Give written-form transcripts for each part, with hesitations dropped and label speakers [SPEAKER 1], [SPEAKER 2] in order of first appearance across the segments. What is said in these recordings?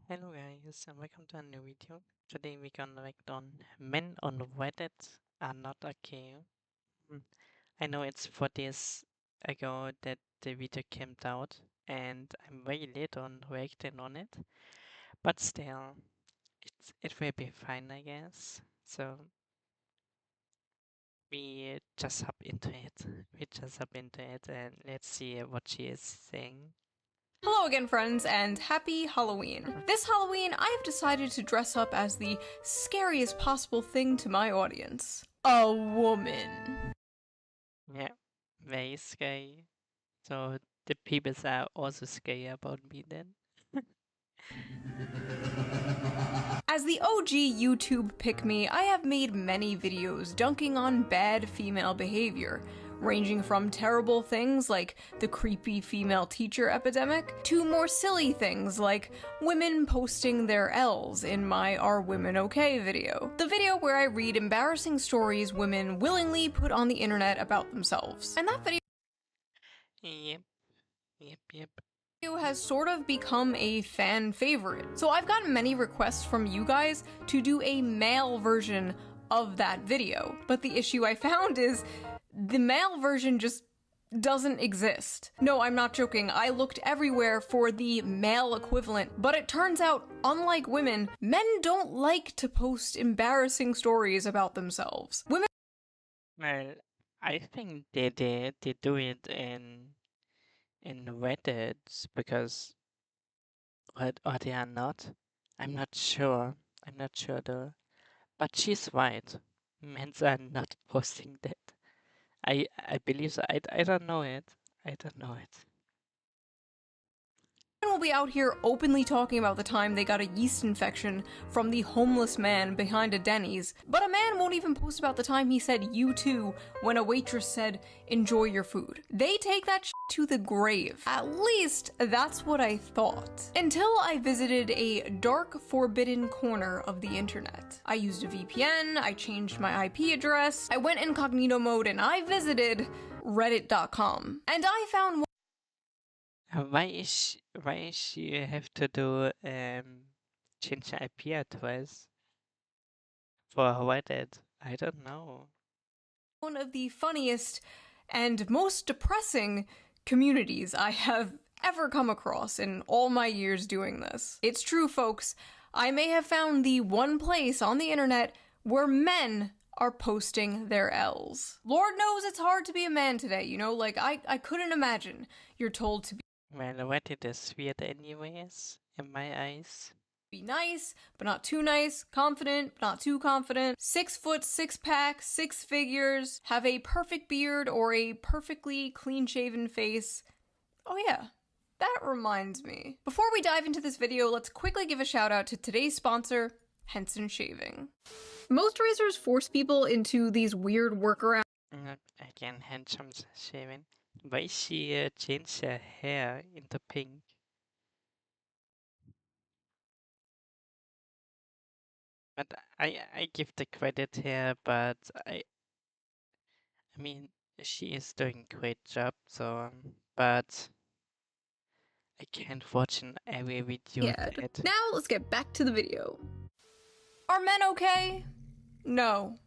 [SPEAKER 1] Hello guys and welcome to a new video. Today we're gonna react on men on Reddit are not okay. Hmm. I know it's 4 days ago that the video came out and I'm very late on reacting on it, but still it will be fine I guess. So we just hop into it. And let's see what she is saying.
[SPEAKER 2] Hello again, friends, and happy Halloween. This Halloween, I have decided to dress up as the scariest possible thing to my audience. A woman.
[SPEAKER 1] Yeah, very scary. So the people are also scary about me then.
[SPEAKER 2] As the OG YouTube pick-me, I have made many videos dunking on bad female behavior, ranging from terrible things like the creepy female teacher epidemic, to more silly things like women posting their L's in my Are Women Okay video. The video where I read embarrassing stories women willingly put on the internet about themselves. And that video
[SPEAKER 1] Yep.
[SPEAKER 2] has sort of become a fan favorite. So I've gotten many requests from you guys to do a male version of that video. But the issue I found is the male version just doesn't exist. No, I'm not joking. I looked everywhere for the male equivalent, but it turns out, unlike women, men don't like to post embarrassing stories about themselves. Women
[SPEAKER 1] Well, I think they do it in Reddit because or they are not. I'm not sure. I'm not sure though. But she's right. Men are not posting that. I believe so. I don't know it. I don't know it.
[SPEAKER 2] will be out here openly talking about the time they got a yeast infection from the homeless man behind a Denny's, but a man won't even post about the time he said "you too" when a waitress said "enjoy your food." They take that shit to the grave. At least that's what I thought. Until I visited a dark, forbidden corner of the internet. I used a VPN, I changed my IP address, I went incognito mode, and I visited reddit.com. And I found
[SPEAKER 1] Why is she have to do change the IP address for Reddit? I don't know.
[SPEAKER 2] one of the funniest and most depressing communities I have ever come across in all my years doing this. It's true, folks. I may have found the one place on the internet where men are posting their L's. Lord knows it's hard to be a man today, you know? Like, I couldn't imagine you're told to
[SPEAKER 1] Well, Reddit is weird anyways, in my eyes.
[SPEAKER 2] be nice, but not too nice, confident, but not too confident, 6 foot, 6 pack, 6 figures, have a perfect beard or a perfectly clean shaven face. Oh yeah, that reminds me. Before we dive into this video, let's quickly give a shout out to today's sponsor, Henson Shaving. Most razors force people into these weird workarounds.
[SPEAKER 1] Again, handsome shaving. Why she changed her hair into pink? But I give the credit here, but I mean she is doing a great job. So, but I can't watch every video with it.
[SPEAKER 2] Now let's get back to the video. Are men okay? No.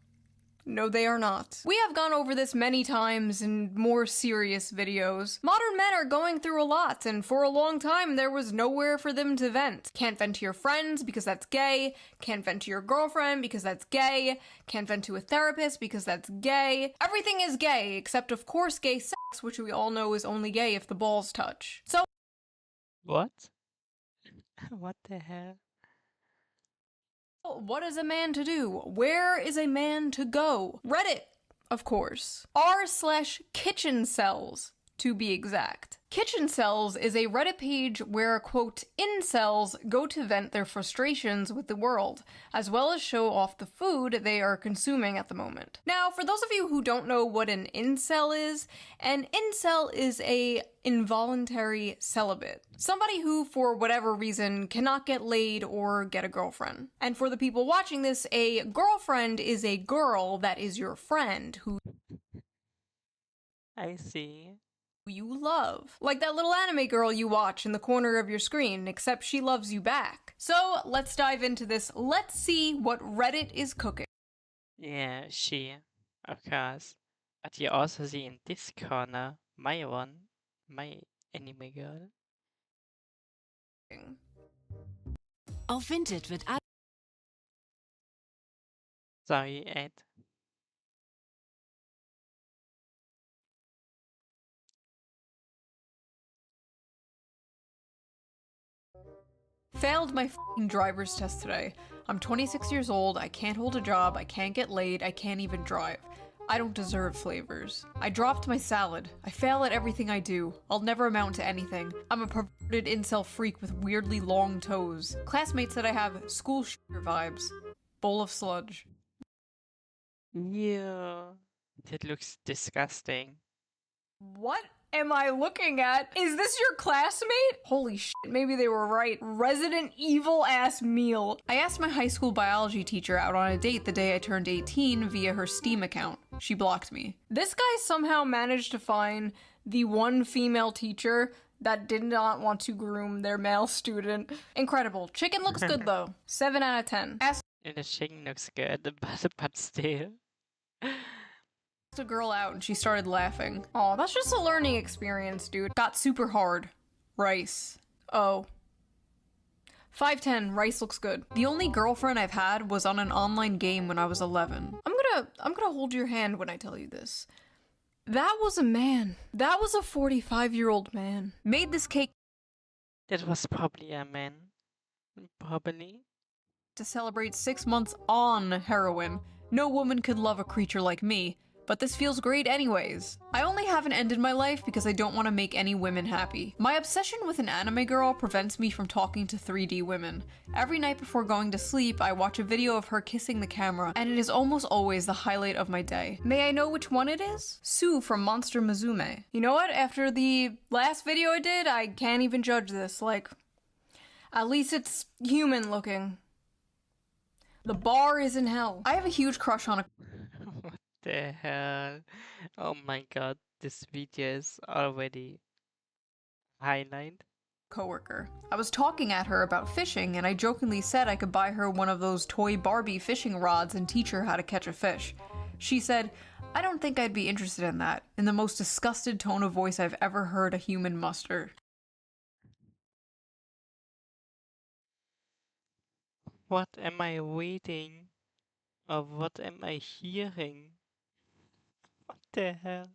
[SPEAKER 2] No, they are not. We have gone over this many times in more serious videos. Modern men are going through a lot, and for a long time there was nowhere for them to vent. Can't vent to your friends because that's gay. Can't vent to your girlfriend because that's gay. Can't vent to a therapist because that's gay. Everything is gay, except of course gay sex, which we all know is only gay if the balls touch. So
[SPEAKER 1] What? What the hell?
[SPEAKER 2] what is a man to do? Where is a man to go? Reddit, of course. r/kitchen cells, to be exact. Kitchen Cells is a Reddit page where, quote, incels go to vent their frustrations with the world, as well as show off the food they are consuming at the moment. Now, for those of you who don't know what an incel is a involuntary celibate. Somebody who, for whatever reason, cannot get laid or get a girlfriend. And for the people watching this, a girlfriend is a girl that is your friend who
[SPEAKER 1] I see.
[SPEAKER 2] you love. Like that little anime girl you watch in the corner of your screen, except she loves you back. So let's dive into this. Let's see what Reddit is cooking.
[SPEAKER 1] Yeah, she, of course. But you also see in this corner my one, my anime girl.
[SPEAKER 3] Auf Vinted wird alles.
[SPEAKER 1] Sorry, Ed.
[SPEAKER 2] Failed my f***ing driver's test today. I'm 26 years old, I can't hold a job, I can't get laid, I can't even drive. I don't deserve flavors. I dropped my salad. I fail at everything I do. I'll never amount to anything. I'm a perverted incel freak with weirdly long toes. Classmates said I have school shooter vibes. Bowl of sludge.
[SPEAKER 1] Yeah. That looks disgusting.
[SPEAKER 2] What am I looking at? Is this your classmate? Holy shit, maybe they were right. Resident Evil ass meal. I asked my high school biology teacher out on a date the day I turned 18 via her Steam account. She blocked me. This guy somehow managed to find the one female teacher that did not want to groom their male student. Incredible. Chicken looks good though. 7 out of 10. Asked
[SPEAKER 1] The chicken looks good, but still.
[SPEAKER 2] a girl out and she started laughing. Oh, that's just a learning experience, dude. Got super hard. Rice. Oh. 5'10", rice looks good. The only girlfriend I've had was on an online game when I was 11. I'm gonna hold your hand when I tell you this. That was a man. That was a 45-year-old man. Made this cake
[SPEAKER 1] That was probably a man. Probably.
[SPEAKER 2] to celebrate 6 months on heroin. No woman could love a creature like me, but this feels great anyways. I only haven't ended my life because I don't want to make any women happy. My obsession with an anime girl prevents me from talking to 3D women. Every night before going to sleep, I watch a video of her kissing the camera, and it is almost always the highlight of my day. May I know which one it is? Sue from Monster Musume. You know what? After the last video I did, I can't even judge this. Like, at least it's human looking. The bar is in hell. I have a huge crush on a
[SPEAKER 1] What the hell? Oh my god, this video is already highlight.
[SPEAKER 2] coworker. I was talking at her about fishing, and I jokingly said I could buy her one of those toy Barbie fishing rods and teach her how to catch a fish. She said, "I don't think I'd be interested in that," in the most disgusted tone of voice I've ever heard a human muster.
[SPEAKER 1] What am I reading? Or what am I hearing? What the hell?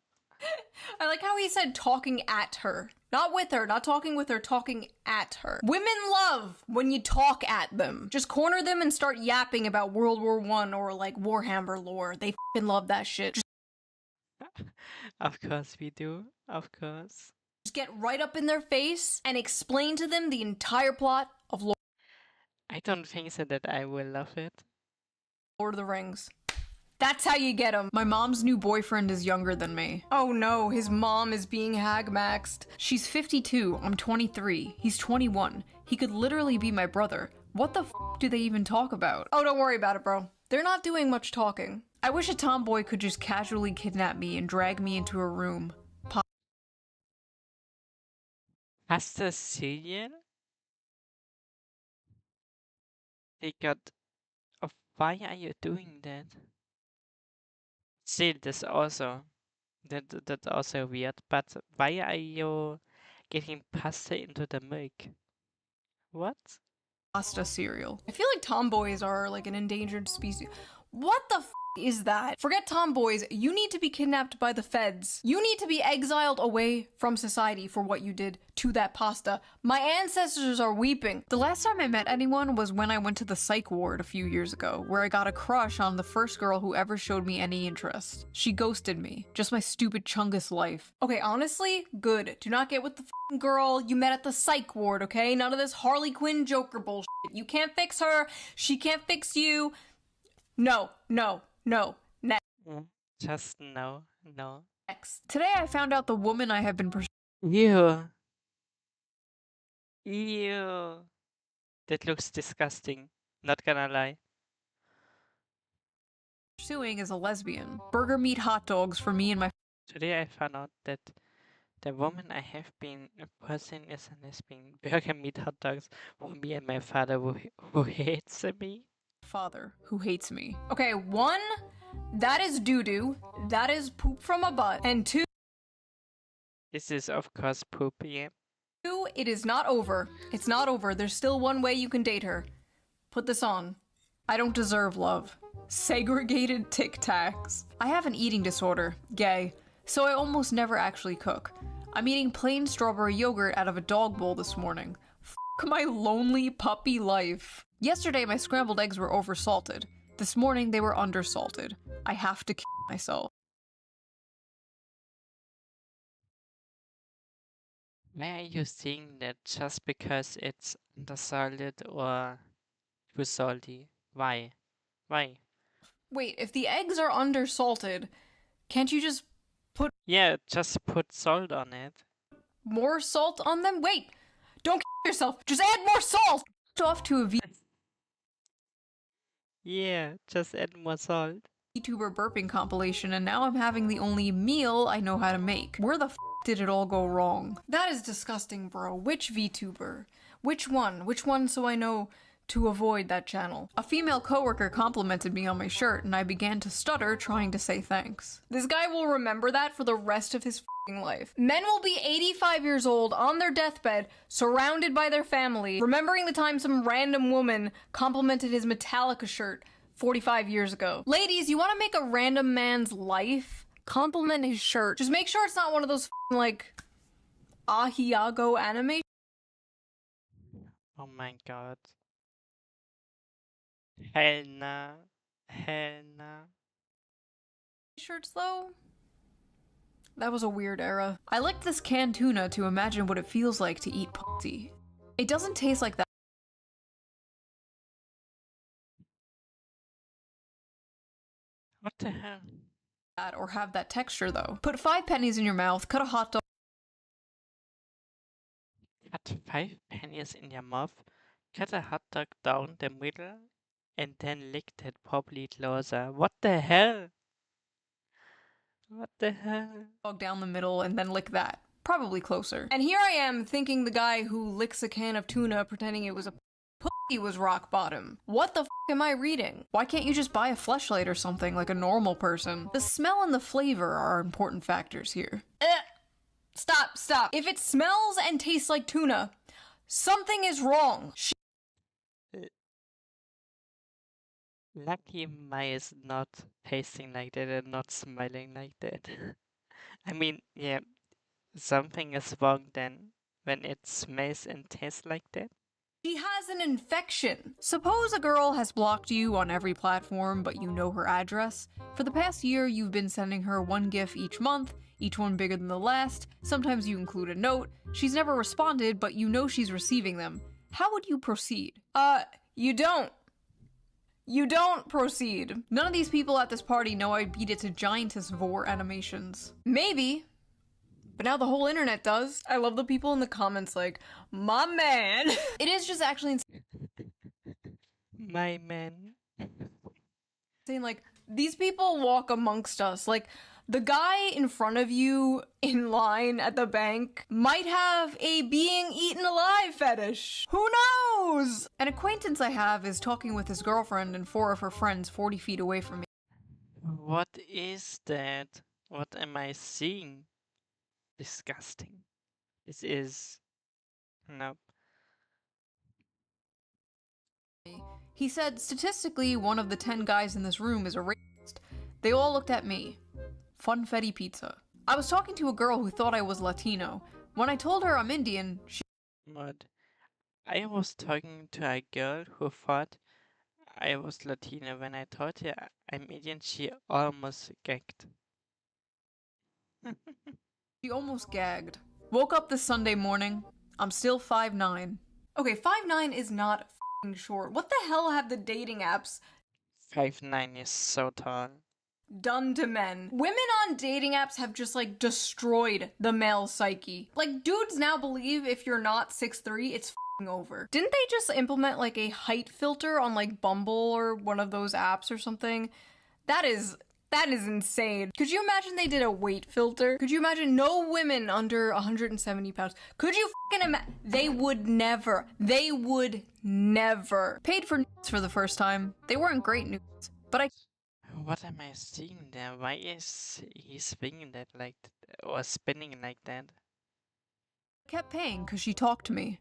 [SPEAKER 2] I like how he said talking at her. Not with her, not talking with her, talking at her. Women love when you talk at them. Just corner them and start yapping about World War I or like Warhammer lore. They f***ing love that shit.
[SPEAKER 1] Of course we do. Of course.
[SPEAKER 2] Just get right up in their face and explain to them the entire plot of
[SPEAKER 1] I don't think so that I will love it.
[SPEAKER 2] Lord of the Rings. That's how you get him. My mom's new boyfriend is younger than me. Oh no, his mom is being hag-maxed. She's 52, I'm 23. He's 21. He could literally be my brother. What the f*** do they even talk about? Oh, don't worry about it, bro. They're not doing much talking. I wish a tomboy could just casually kidnap me and drag me into a room.
[SPEAKER 1] Pasta cereal? They got... Oh, why are you doing that? See, this also... That's also weird, but why are you getting pasta into the milk? What?
[SPEAKER 2] Pasta cereal. I feel like tomboys are like an endangered species. What the f is that? Forget tomboys, you need to be kidnapped by the feds. You need to be exiled away from society for what you did to that pasta. My ancestors are weeping. The last time I met anyone was when I went to the psych ward a few years ago, where I got a crush on the first girl who ever showed me any interest. She ghosted me. Just my stupid Chungus life. Okay, honestly, good. Do not get with the f***ing girl you met at the psych ward, okay? None of this Harley Quinn Joker bullshit. You can't fix her. She can't fix you. No, no, no.
[SPEAKER 1] Just no, no.
[SPEAKER 2] Next. Today I found out the woman I have been
[SPEAKER 1] Ew. Ew. That looks disgusting. Not gonna lie.
[SPEAKER 2] pursuing is a lesbian. Burger meat hot dogs for me and my
[SPEAKER 1] Today I found out that The woman I have been person is a lesbian. Burger meat hot dogs for me and my father who hates me.
[SPEAKER 2] Father who hates me. Okay, 1, that is doo-doo. That is poop from a butt. And 2,
[SPEAKER 1] This is of course poop, yeah.
[SPEAKER 2] it is not over. It's not over. There's still one way you can date her. Put this on. I don't deserve love. Segregated Tic Tacs. I have an eating disorder, gay, so I almost never actually cook. I'm eating plain strawberry yogurt out of a dog bowl this morning. F my lonely puppy life. Yesterday my scrambled eggs were oversalted. This morning they were undersalted. I have to kill myself.
[SPEAKER 1] Why are you saying that just because it's undersalted or too salty? Why? Why?
[SPEAKER 2] Wait, if the eggs are undersalted, can't you just put
[SPEAKER 1] Yeah, just put salt on it.
[SPEAKER 2] more salt on them? Wait! Don't kill yourself! Just add more salt! Off to a
[SPEAKER 1] Yeah, just add more salt.
[SPEAKER 2] vtuber burping compilation, and now I'm having the only meal I know how to make. Where the f did it all go wrong? That is disgusting, bro. Which vtuber? Which one? Which one so I know to avoid that channel? A female coworker complimented me on my shirt, and I began to stutter trying to say thanks. This guy will remember that for the rest of his f***ing life. Men will be 85 years old on their deathbed, surrounded by their family, remembering the time some random woman complimented his Metallica shirt 45 years ago. Ladies, you want to make a random man's life? Compliment his shirt. Just make sure it's not one of those like Ahiago anime
[SPEAKER 1] Oh my god. Hell nah. Hell nah.
[SPEAKER 2] shirts though. That was a weird era. I licked this canned tuna to imagine what it feels like to eat pussy. It doesn't taste like that.
[SPEAKER 1] What the hell?
[SPEAKER 2] Or have that texture though. Put 5 pennies in your mouth, cut a hot dog.
[SPEAKER 1] Cut 5 pennies in your mouth, cut a hot dog down the middle, and then lick it properly closer. What the hell? What the hell?
[SPEAKER 2] Down the middle and then lick that. Probably closer. And here I am thinking the guy who licks a can of tuna pretending it was a pussy was rock bottom. What the f am I reading? Why can't you just buy a fleshlight or something like a normal person? The smell and the flavor are important factors here. Stop, stop. If it smells and tastes like tuna, something is wrong.
[SPEAKER 1] Lucky my is not tasting like that and not smelling like that. I mean, yeah, something is wrong then when it smells and tastes like that.
[SPEAKER 2] She has an infection. Suppose a girl has blocked you on every platform, but you know her address. For the past year, you've been sending her one GIF each month, each one bigger than the last. Sometimes you include a note. She's never responded, but you know she's receiving them. How would you proceed? You don't. You don't proceed. None of these people at this party know I beat it to giantess vor animations. Maybe. But now the whole internet does. I love the people in the comments like, my man. It is just actually
[SPEAKER 1] My man.
[SPEAKER 2] insane. Like, these people walk amongst us. Like, the guy in front of you in line at the bank might have a being eaten alive fetish. Who knows? An acquaintance I have is talking with his girlfriend and 4 of her friends 40 feet away from me.
[SPEAKER 1] What is that? What am I seeing? Disgusting. This is... No.
[SPEAKER 2] He said, statistically, one of the 10 guys in this room is a racist. They all looked at me. Funfetti pizza. I was talking to a girl who thought I was Latino. When I told her I'm Indian, she
[SPEAKER 1] But I was talking to a girl who thought I was Latino. When I told her I'm Indian, she almost gagged.
[SPEAKER 2] almost gagged. Woke up this Sunday morning. I'm still 5'9". Okay, 5'9" is not f***ing short. What the hell have the dating apps
[SPEAKER 1] 5'9" is so tall.
[SPEAKER 2] done to men? Women on dating apps have just like destroyed the male psyche. Like, dudes now believe if you're not 6'3", it's f***ing over. Didn't they just implement like a height filter on like Bumble or one of those apps or something? That is That is insane. Could you imagine they did a weight filter? Could you imagine no women under 170 pounds? Could you fucking imagine? They would never. They would never. Paid for nudes for the first time. They weren't great nudes, but I
[SPEAKER 1] What am I seeing there? Why is he swinging that like or spinning like that?
[SPEAKER 2] kept paying because she talked to me.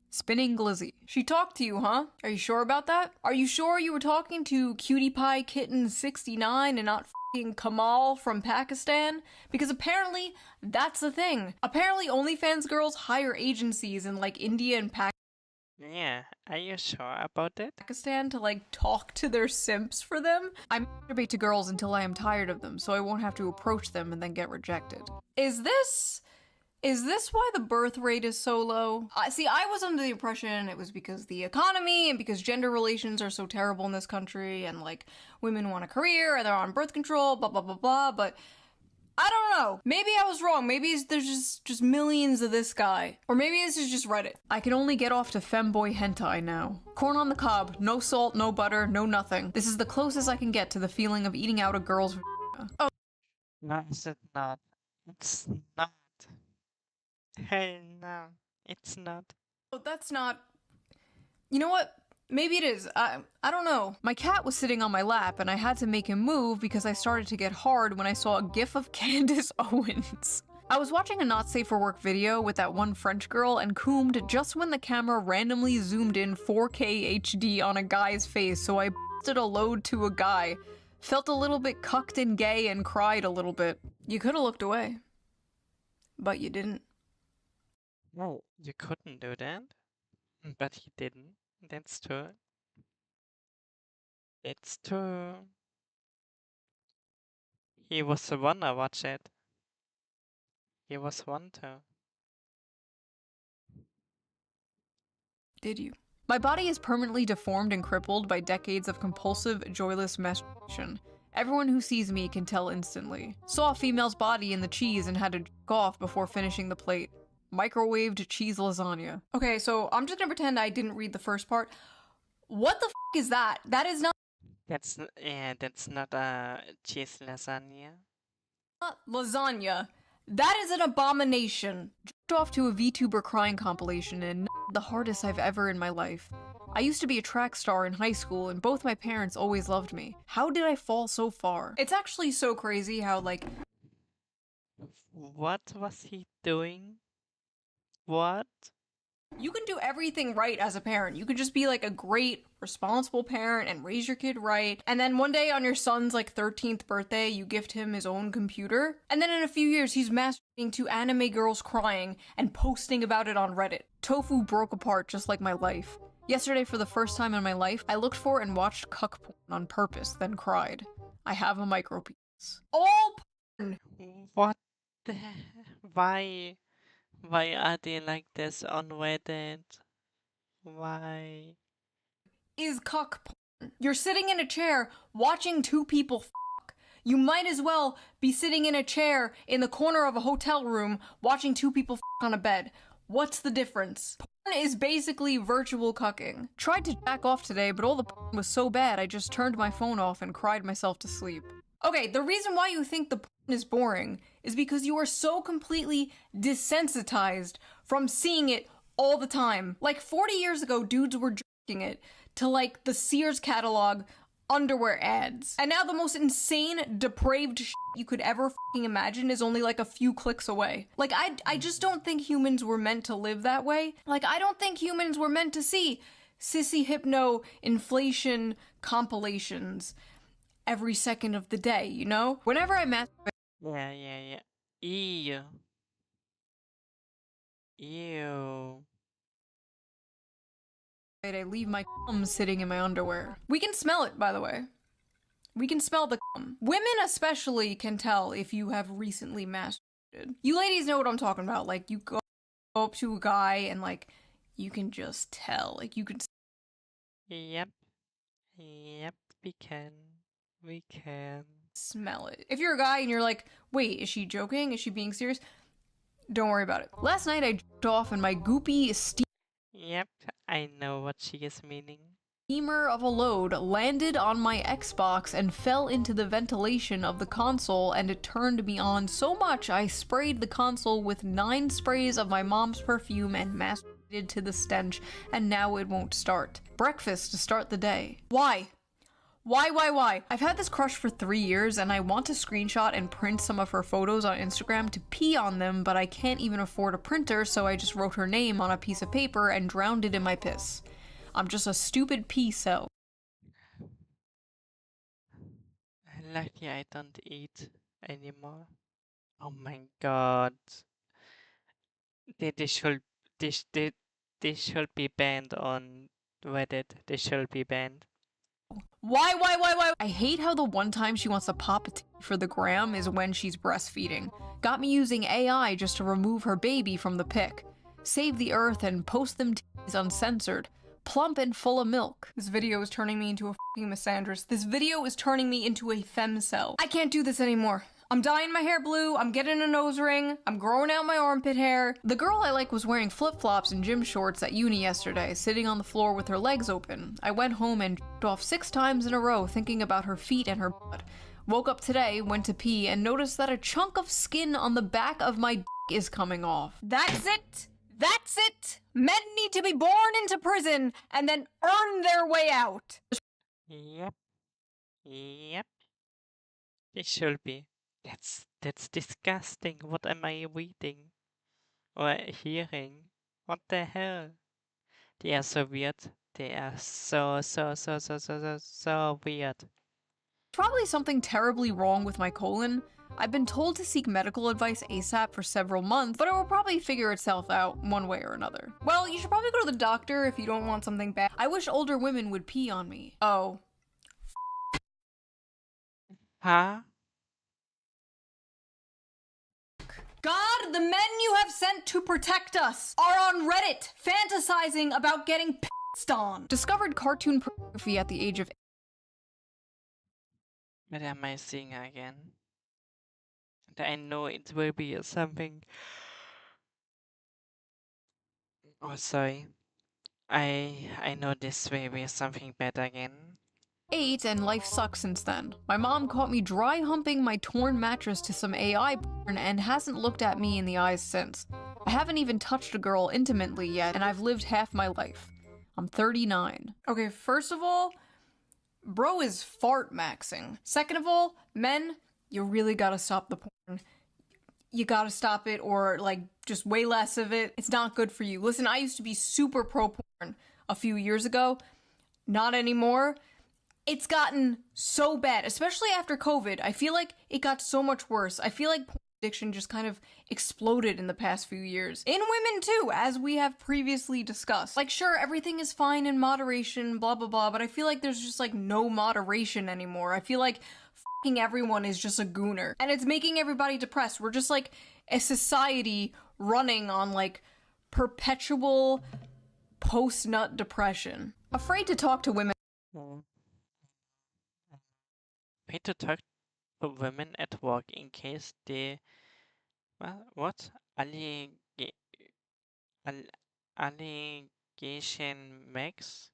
[SPEAKER 2] Spinning glizzy. She talked to you, huh? Are you sure about that? Are you sure you were talking to Cutie Pie Kitten 69 and not f***ing Kamal from Pakistan? Because apparently that's the thing. Apparently OnlyFans girls hire agencies in like India and
[SPEAKER 1] Yeah, are you sure about that?
[SPEAKER 2] Pakistan to like talk to their simps for them. I masturbate to girls until I am tired of them so I won't have to approach them and then get rejected. Is this why the birth rate is so low? See, I was under the impression it was because the economy and because gender relations are so terrible in this country and like women want a career and they're on birth control, blah blah blah blah, but I don't know. Maybe I was wrong. Maybe there's just millions of this guy. Or maybe this is just Reddit. I can only get off to femboy hentai now. Corn on the cob, no salt, no butter, no nothing. This is the closest I can get to the feeling of eating out a girl's vagina. Oh,
[SPEAKER 1] No, is it not? It's not. Hell no, it's not.
[SPEAKER 2] that's not... You know what? Maybe it is. I don't know. My cat was sitting on my lap and I had to make him move because I started to get hard when I saw a gif of Candace Owens. I was watching a not safe for work video with that one French girl and coomed just when the camera randomly zoomed in 4K HD on a guy's face, so I busted a load to a guy. Felt a little bit cucked and gay and cried a little bit. You could have looked away. But you didn't.
[SPEAKER 1] No, you couldn't do that. But he didn't. That's true. It's true. He was the one to watch it. He was one to.
[SPEAKER 2] Did you? My body is permanently deformed and crippled by decades of compulsive, joyless masturbation. Everyone who sees me can tell instantly. Saw a female's body in the cheese and had to jerk off before finishing the plate. Microwaved cheese lasagna. Okay, so I'm just gonna pretend I didn't read the first part. What the f is that? That is not
[SPEAKER 1] That's not a cheese lasagna.
[SPEAKER 2] lasagna. That is an abomination. Jerked off to a VTuber crying compilation and the hardest I've ever in my life. I used to be a track star in high school and both my parents always loved me. How did I fall so far? It's actually so crazy how like...
[SPEAKER 1] What was he doing? What?
[SPEAKER 2] You can do everything right as a parent. You could just be like a great, responsible parent and raise your kid right. And then one day on your son's like 13th birthday, you gift him his own computer. And then in a few years, he's masturbating to anime girls crying and posting about it on Reddit. Tofu broke apart just like my life. Yesterday, for the first time in my life, I looked for and watched cuck porn on purpose, then cried. I have a micro penis. All porn
[SPEAKER 1] What the? Why? Why are they like this on Reddit? Why?
[SPEAKER 2] is cuck porn. You're sitting in a chair watching two people fuck. You might as well be sitting in a chair in the corner of a hotel room watching two people fuck on a bed. What's the difference? Porn is basically virtual cucking. Tried to jack off today, but all the porn was so bad I just turned my phone off and cried myself to sleep. Okay, the reason why you think the porn is boring is because you are so completely desensitized from seeing it all the time. Like 40 years ago, dudes were jerking it to like the Sears catalog underwear ads. And now the most insane, depraved shit you could ever fucking imagine is only like a few clicks away. Like, I just don't think humans were meant to live that way. Like, I don't think humans were meant to see sissy hypno inflation compilations every second of the day, you know? Whenever I masturbate...
[SPEAKER 1] Yeah. Ew. Ew.
[SPEAKER 2] I leave my cum sitting in my underwear. We can smell it, by the way. We can smell the cum. Women especially can tell if you have recently masturbated. You ladies know what I'm talking about. Like, you go up to a guy and, like, you can just tell. Like, you can...
[SPEAKER 1] Yep, we can. We can.
[SPEAKER 2] smell it. If you're a guy and you're like, wait, is she joking? Is she being serious? Don't worry about it. Last night I jerked off and my goopy,
[SPEAKER 1] Yep, I know what she is meaning.
[SPEAKER 2] beamer of a load landed on my Xbox and fell into the ventilation of the console, and it turned me on so much I sprayed the console with 9 sprays of my mom's perfume and masturbated to the stench, and now it won't start. Breakfast to start the day. Why? Why? I've had this crush for 3 years and I want to screenshot and print some of her photos on Instagram to pee on them, but I can't even afford a printer, so I just wrote her name on a piece of paper and drowned it in my piss. I'm just a stupid pee cell.
[SPEAKER 1] Lucky I don't eat anymore. Oh my god. They should they should be banned on Reddit. They should be banned.
[SPEAKER 2] Why? I hate how the one time she wants to pop a tea for the gram is when she's breastfeeding. Got me using AI just to remove her baby from the pic. Save the earth and post them teas uncensored. Plump and full of milk. This video is turning me into a fucking misandrist. This video is turning me into a femcel. I can't do this anymore. I'm dyeing my hair blue, I'm getting a nose ring, I'm growing out my armpit hair. The girl I like was wearing flip-flops and gym shorts at uni yesterday, sitting on the floor with her legs open. I went home and jerked off 6 times in a row thinking about her feet and her butt. Woke up today, went to pee, and noticed that a chunk of skin on the back of my dick is coming off. That's it! That's it! Men need to be born into prison and then earn their way out.
[SPEAKER 1] Yep. They should be. That's disgusting. What am I reading or hearing? What the hell? They are so weird. They are so weird.
[SPEAKER 2] Probably something terribly wrong with my colon. I've been told to seek medical advice ASAP for several months, but it will probably figure itself out one way or another. Well, you should probably go to the doctor if you don't want something bad. I wish older women would pee on me. Oh.
[SPEAKER 1] Huh?
[SPEAKER 2] God, the men you have sent to protect us are on Reddit fantasizing about getting pissed on. Discovered cartoon pornography at the age of...
[SPEAKER 1] What am I seeing again? And I know it will be something. Oh, sorry. I know this will be something bad again.
[SPEAKER 2] 8, and life sucks since then. My mom caught me dry humping my torn mattress to some AI porn and hasn't looked at me in the eyes since. I haven't even touched a girl intimately yet, and I've lived half my life. I'm 39. Okay, first of all, bro is fart maxing. Second of all, men, you really gotta stop the porn. You gotta stop it, or like just way less of it. It's not good for you. Listen, I used to be super pro porn a few years ago. Not anymore. It's gotten so bad, especially after COVID. I feel like it got so much worse. I feel like porn addiction just kind of exploded in the past few years. In women too, as we have previously discussed. Like, sure, everything is fine in moderation, blah blah blah, but I feel like there's just like no moderation anymore. I feel like fucking everyone is just a gooner. And it's making everybody depressed. We're just like a society running on like perpetual post-nut depression. Afraid to talk to women.
[SPEAKER 1] Pay to talk to women at work in case they... Well, what? Allegation max?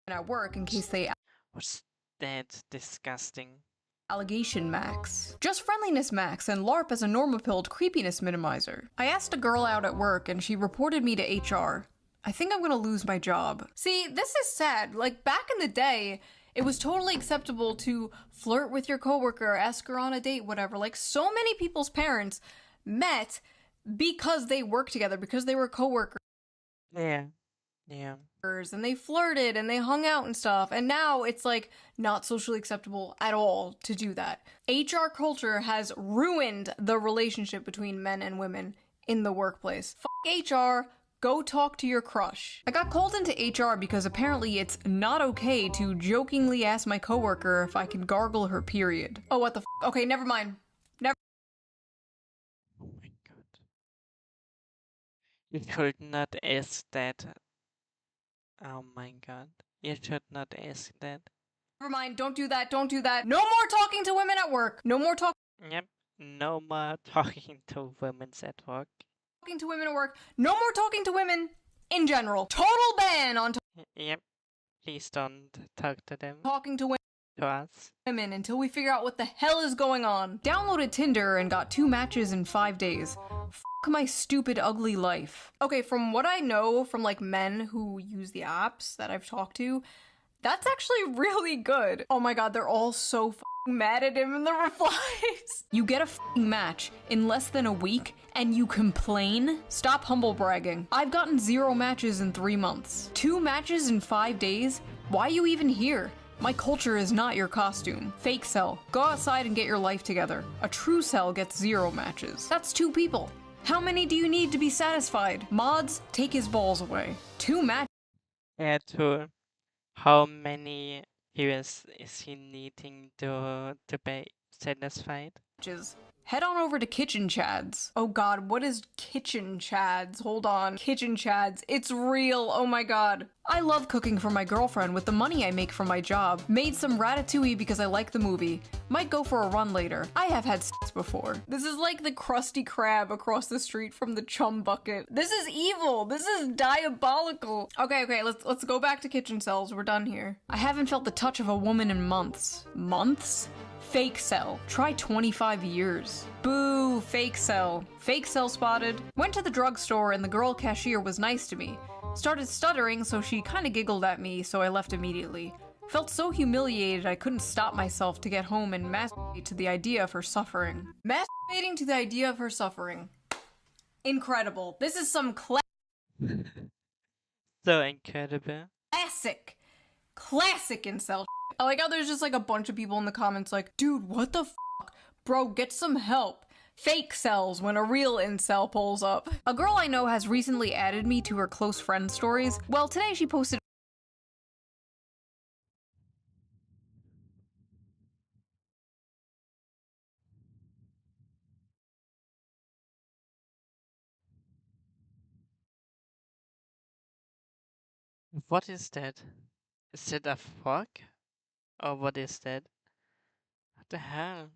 [SPEAKER 2] At work in case they...
[SPEAKER 1] What's that disgusting?
[SPEAKER 2] Allegation max. Just friendliness max and LARP as a normal-pilled creepiness minimizer. I asked a girl out at work and she reported me to HR. I think I'm gonna lose my job. See, this is sad. Like, back in the day, it was totally acceptable to flirt with your coworker, ask her on a date, whatever. Like, so many people's parents met because they worked together, because they were coworkers.
[SPEAKER 1] Yeah.
[SPEAKER 2] And they flirted and they hung out and stuff, and now it's like not socially acceptable at all to do that. HR culture has ruined the relationship between men and women in the workplace. Fuck HR, go talk to your crush. I got called into HR because apparently it's not okay to jokingly ask my coworker if I can gargle her period. Oh, what the f? Okay, never mind.
[SPEAKER 1] Oh my god. You should not ask that. Oh my god. You should not ask that.
[SPEAKER 2] Never mind, don't do that, don't do that. No more talking to women at work. No more
[SPEAKER 1] Yep. No more talking to women at work.
[SPEAKER 2] talking to women at work. No more talking to women in general. Total ban on
[SPEAKER 1] Yep. Please don't talk to them,
[SPEAKER 2] talking to
[SPEAKER 1] to us.
[SPEAKER 2] women until we figure out what the hell is going on. Downloaded Tinder and got 2 matches in 5 days. F my stupid, ugly life. Okay, from what I know from like men who use the apps that I've talked to, that's actually really good. Oh my god, they're all so mad at him in the replies. You get a match in less than a week and you complain? Stop humble bragging. I've gotten 0 matches in 3 months. 2 matches in 5 days? Why are you even here? My culture is not your costume. Fake cell. Go outside and get your life together. A true cell gets 0 matches. That's 2 people. How many do you need to be satisfied? Mods, take his balls away. 2 matches.
[SPEAKER 1] Yeah, to how many heroes is he needing to be satisfied?
[SPEAKER 2] Head on over to Kitchen Chads. Oh god, what is Kitchen Chads? Hold on. Kitchen Chads. It's real. Oh my god. I love cooking for my girlfriend with the money I make from my job. Made some ratatouille because I like the movie. Might go for a run later. I have had sex before. This is like the Krusty Krab across the street from the chum bucket. This is evil. This is diabolical. Okay, let's go back to kitchen cells. We're done here. I haven't felt the touch of a woman in months. Months? Fake cell. Try 25 years. Boo, fake cell. Fake cell spotted. Went to the drugstore and the girl cashier was nice to me. Started stuttering, so she kinda giggled at me, so I left immediately. Felt so humiliated I couldn't stop myself to get home and masturbate to the idea of her suffering. Masturbating to the idea of her suffering. Incredible. This is some
[SPEAKER 1] So incredible.
[SPEAKER 2] classic incel. I like how there's just like a bunch of people in the comments like, dude, what the fuck? Bro, get some help. Fake cells when a real incel pulls up. A girl I know has recently added me to her close friend stories. Well, today she posted
[SPEAKER 1] What is that? Is it a fork? Or what is that? What the hell?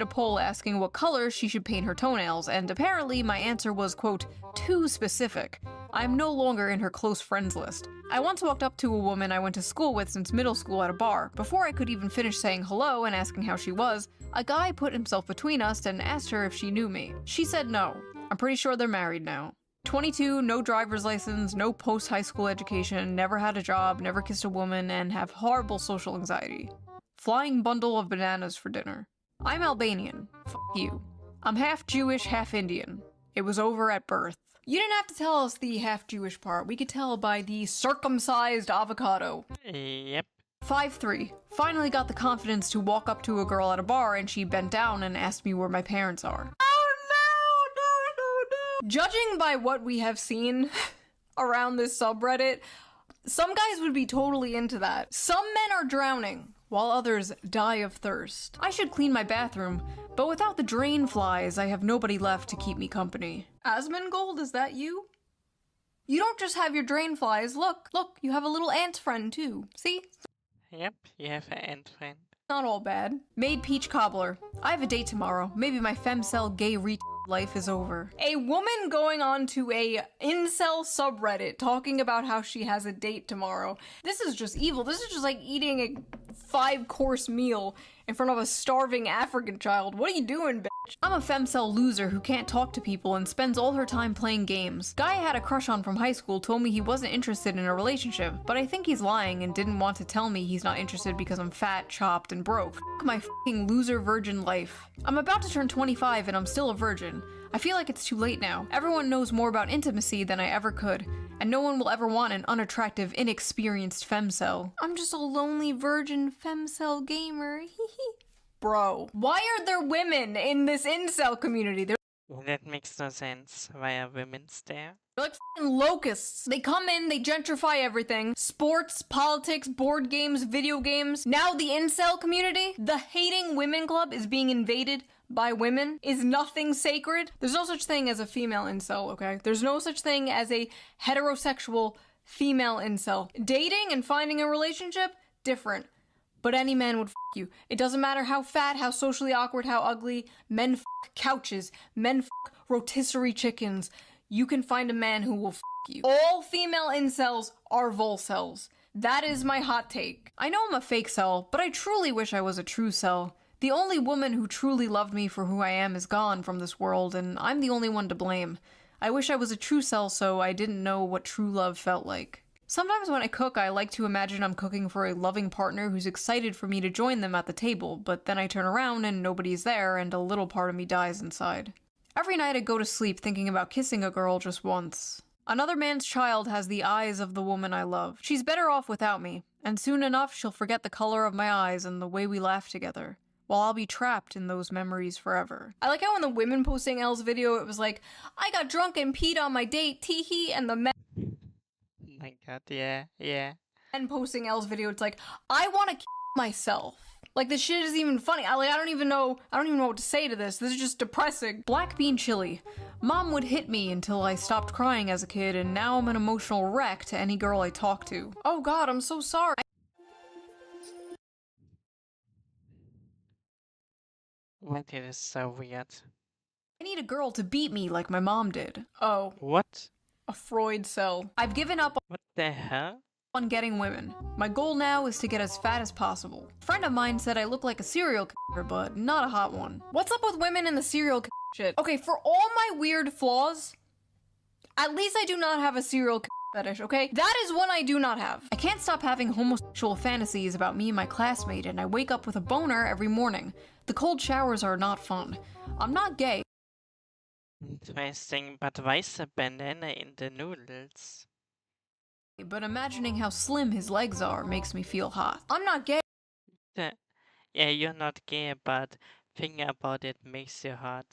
[SPEAKER 2] a poll asking what color she should paint her toenails, and apparently my answer was, quote, too specific. I'm no longer in her close friends list. I once walked up to a woman I went to school with since middle school at a bar. Before I could even finish saying hello and asking how she was, a guy put himself between us and asked her if she knew me. She said no. I'm pretty sure they're married now. 22, no driver's license, no post-high school education, never had a job, never kissed a woman, and have horrible social anxiety. Flying bundle of bananas for dinner. I'm Albanian. F you. I'm half Jewish, half Indian. It was over at birth. You didn't have to tell us the half Jewish part. We could tell by the circumcised avocado.
[SPEAKER 1] Yep.
[SPEAKER 2] 5'3". Finally got the confidence to walk up to a girl at a bar and she bent down and asked me where my parents are. Oh no. Judging by what we have seen around this subreddit, some guys would be totally into that. Some men are drowning, while others die of thirst. I should clean my bathroom, but without the drain flies, I have nobody left to keep me company. Asmongold, is that you? You don't just have your drain flies. Look, you have a little ant friend too. See?
[SPEAKER 1] Yep, you have an ant friend.
[SPEAKER 2] Not all bad. Made peach cobbler. I have a date tomorrow. Maybe my femcel gay life is over. A woman going on to a incel subreddit talking about how she has a date tomorrow. This is just evil. This is just like eating a 5-course meal in front of a starving African child. What are you doing, bitch? I'm a femcel loser who can't talk to people and spends all her time playing games. Guy I had a crush on from high school told me he wasn't interested in a relationship, but I think he's lying and didn't want to tell me he's not interested because I'm fat, chopped, and broke. F my f***ing loser virgin life. I'm about to turn 25 and I'm still a virgin. I feel like it's too late now. Everyone knows more about intimacy than I ever could, and no one will ever want an unattractive, inexperienced femcel. I'm just a lonely virgin femcel gamer. Bro, why are there women in this incel community?
[SPEAKER 1] That makes no sense. Why are women there?
[SPEAKER 2] They're like f***ing locusts. They come in, they gentrify everything. Sports, politics, board games, video games. Now the incel community, the hating women club is being invaded by women. Is nothing sacred? There's no such thing as a female incel, okay? There's no such thing as a heterosexual female incel. Dating and finding a relationship, different. But any man would f*** you. It doesn't matter how fat, how socially awkward, how ugly. Men f*** couches. Men f*** rotisserie chickens. You can find a man who will f*** you. All female incels are volcels. That is my hot take. I know I'm a fake cell, but I truly wish I was a true cell. The only woman who truly loved me for who I am is gone from this world, and I'm the only one to blame. I wish I was a true cell so I didn't know what true love felt like. Sometimes when I cook, I like to imagine I'm cooking for a loving partner who's excited for me to join them at the table, but then I turn around and nobody's there and a little part of me dies inside. Every night I go to sleep thinking about kissing a girl just once. Another man's child has the eyes of the woman I love. She's better off without me, and soon enough she'll forget the color of my eyes and the way we laugh together, while I'll be trapped in those memories forever. I like how in the women posting Elle's video it was like, I got drunk and peed on my date, teehee, and the men
[SPEAKER 1] My God, yeah, yeah.
[SPEAKER 2] posting Elle's video it's like, I want to myself. Like, this shit isn't even funny. I don't even know what to say to this. This is just depressing. Black bean chili. Mom would hit me until I stopped crying as a kid, and now I'm an emotional wreck to any girl I talk to. Oh god, I'm so sorry.
[SPEAKER 1] What is so weird?
[SPEAKER 2] I need a girl to beat me like my mom did. Oh,
[SPEAKER 1] What?
[SPEAKER 2] a Freud cell. I've given up
[SPEAKER 1] What the hell?
[SPEAKER 2] on getting women. My goal now is to get as fat as possible. A friend of mine said I look like a serial killer, but not a hot one. What's up with women and the serial killer shit? Okay, for all my weird flaws, at least I do not have a serial killer fetish, okay? That is one I do not have. I can't stop having homosexual fantasies about me and my classmate, and I wake up with a boner every morning. The cold showers are not fun. I'm not gay.
[SPEAKER 1] Interesting, but why is a banana in the noodles?
[SPEAKER 2] But imagining how slim his legs are makes me feel hot. I'm not gay.
[SPEAKER 1] Yeah, you're not gay, but thinking about it makes you hot.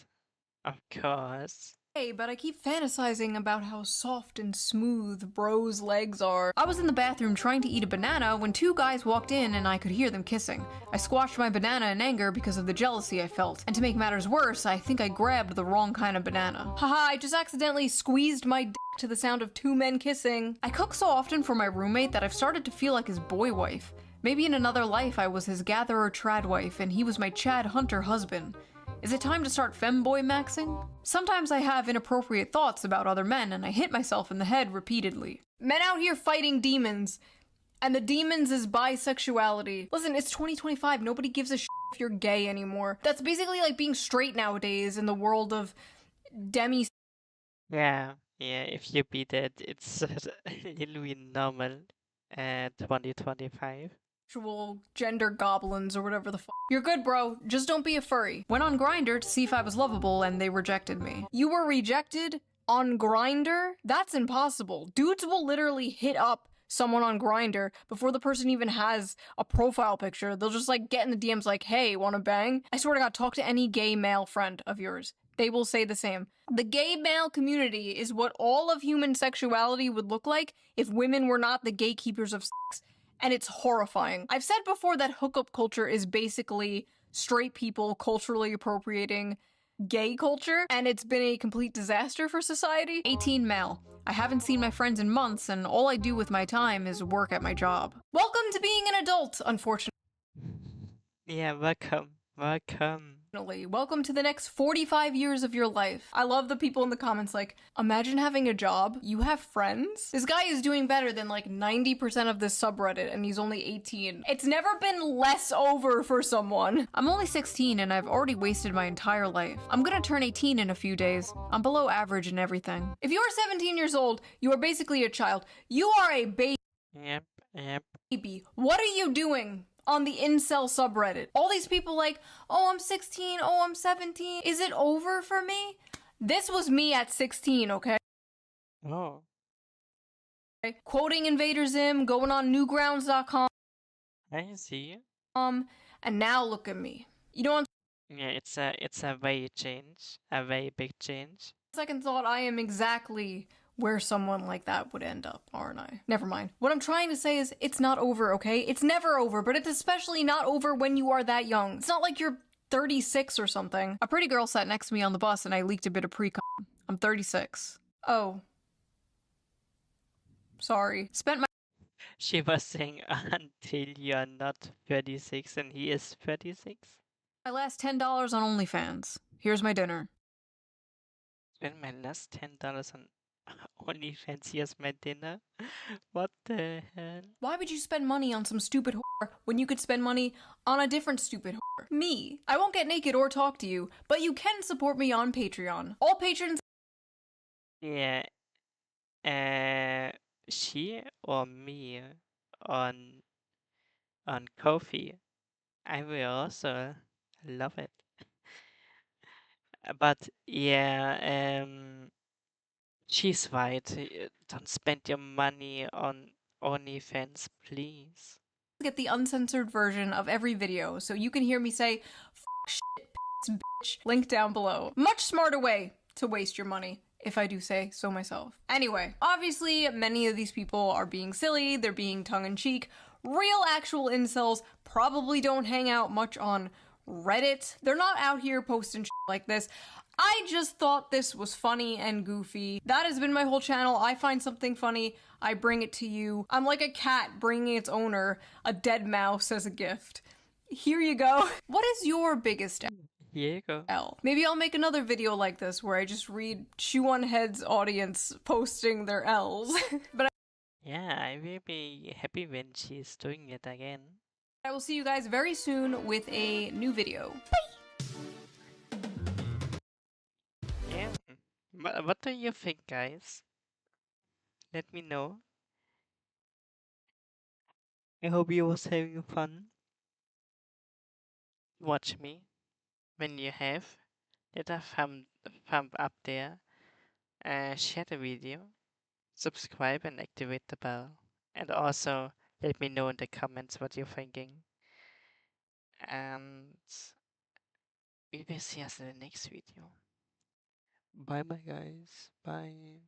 [SPEAKER 1] Of course.
[SPEAKER 2] But I keep fantasizing about how soft and smooth bro's legs are. I was in the bathroom trying to eat a banana when two guys walked in and I could hear them kissing. I squashed my banana in anger because of the jealousy I felt. And to make matters worse, I think I grabbed the wrong kind of banana. Haha, I just accidentally squeezed my dick to the sound of two men kissing. I cook so often for my roommate that I've started to feel like his boy wife. Maybe in another life I was his gatherer trad wife and he was my Chad Hunter husband. Is it time to start femboy maxing? Sometimes I have inappropriate thoughts about other men and I hit myself in the head repeatedly. Men out here fighting demons, and the demons is bisexuality. Listen, it's 2025, nobody gives a shit if you're gay anymore. That's basically like being straight nowadays in the world of demi.
[SPEAKER 1] Yeah, if you beat it, it's literally normal 2025.
[SPEAKER 2] Sexual gender goblins or whatever the fuck. You're good, bro. Just don't be a furry. Went on Grindr to see if I was lovable and they rejected me. You were rejected on Grindr? That's impossible. Dudes will literally hit up someone on Grindr before the person even has a profile picture. They'll just like get in the DMs like, hey, wanna bang? I swear to God, talk to any gay male friend of yours. They will say the same. The gay male community is what all of human sexuality would look like if women were not the gatekeepers of sex. And it's horrifying. I've said before that hookup culture is basically straight people culturally appropriating gay culture, and it's been a complete disaster for society. 18 male. I haven't seen my friends in months, and all I do with my time is work at my job. Welcome to being an adult, unfortunately.
[SPEAKER 1] Yeah, welcome.
[SPEAKER 2] Welcome to the next 45 years of your life. I love the people in the comments like, imagine having a job, you have friends? This guy is doing better than like 90% of this subreddit and he's only 18. It's never been less over for someone. I'm only 16 and I've already wasted my entire life. I'm gonna turn 18 in a few days. I'm below average in everything. If you are 17 years old, you are basically a child. You are a
[SPEAKER 1] Yep.
[SPEAKER 2] baby. What are you doing on the incel subreddit? All these people like, oh, I'm 16, oh, I'm 17. Is it over for me? This was me at 16, okay?
[SPEAKER 1] Oh.
[SPEAKER 2] Quoting Invader Zim, going on newgrounds.com,
[SPEAKER 1] I see.
[SPEAKER 2] and now look at me. You know, on
[SPEAKER 1] Yeah, it's a way change, a very big change.
[SPEAKER 2] second thought, I am exactly where someone like that would end up, aren't I? Never mind. What I'm trying to say is it's not over, okay? It's never over, but it's especially not over when you are that young. It's not like you're 36 or something. A pretty girl sat next to me on the bus and I leaked a bit of pre-com. I'm 36. Oh. Sorry. Spent my
[SPEAKER 1] She was saying until you're not 36 and he is 36.
[SPEAKER 2] last $10 on OnlyFans. Here's my dinner.
[SPEAKER 1] Spend my last $10 on only fancy as my dinner. What the hell?
[SPEAKER 2] Why would you spend money on some stupid whore when you could spend money on a different stupid whore? Me. I won't get naked or talk to you, but you can support me on Patreon. All patrons.
[SPEAKER 1] Yeah, she or me on Ko-fi. I will also love it. But yeah, she's right. Don't spend your money on OnlyFans, please.
[SPEAKER 2] Get the uncensored version of every video so you can hear me say fuck, shit, piss, bitch, link down below. Much smarter way to waste your money, if I do say so myself. Anyway, obviously many of these people are being silly, they're being tongue-in-cheek. Real actual incels probably don't hang out much on Reddit. They're not out here posting shit like this. I just thought this was funny and goofy. That has been my whole channel. I find something funny, I bring it to you. I'm like a cat bringing its owner a dead mouse as a gift. Here you go. What is your biggest
[SPEAKER 1] Here you go.
[SPEAKER 2] L? Maybe I'll make another video like this where I just read shoeonhead's audience posting their L's. But
[SPEAKER 1] Yeah, I will be happy when she's doing it again.
[SPEAKER 2] I will see you guys very soon with a new video.
[SPEAKER 1] Yeah. What do you think, guys? Let me know. I hope you was having fun. Watch me. When you have, let a thumb up there. Share the video. Subscribe and activate the bell. And also let me know in the comments what you're thinking. And we will see us in the next video. Bye bye guys. Bye.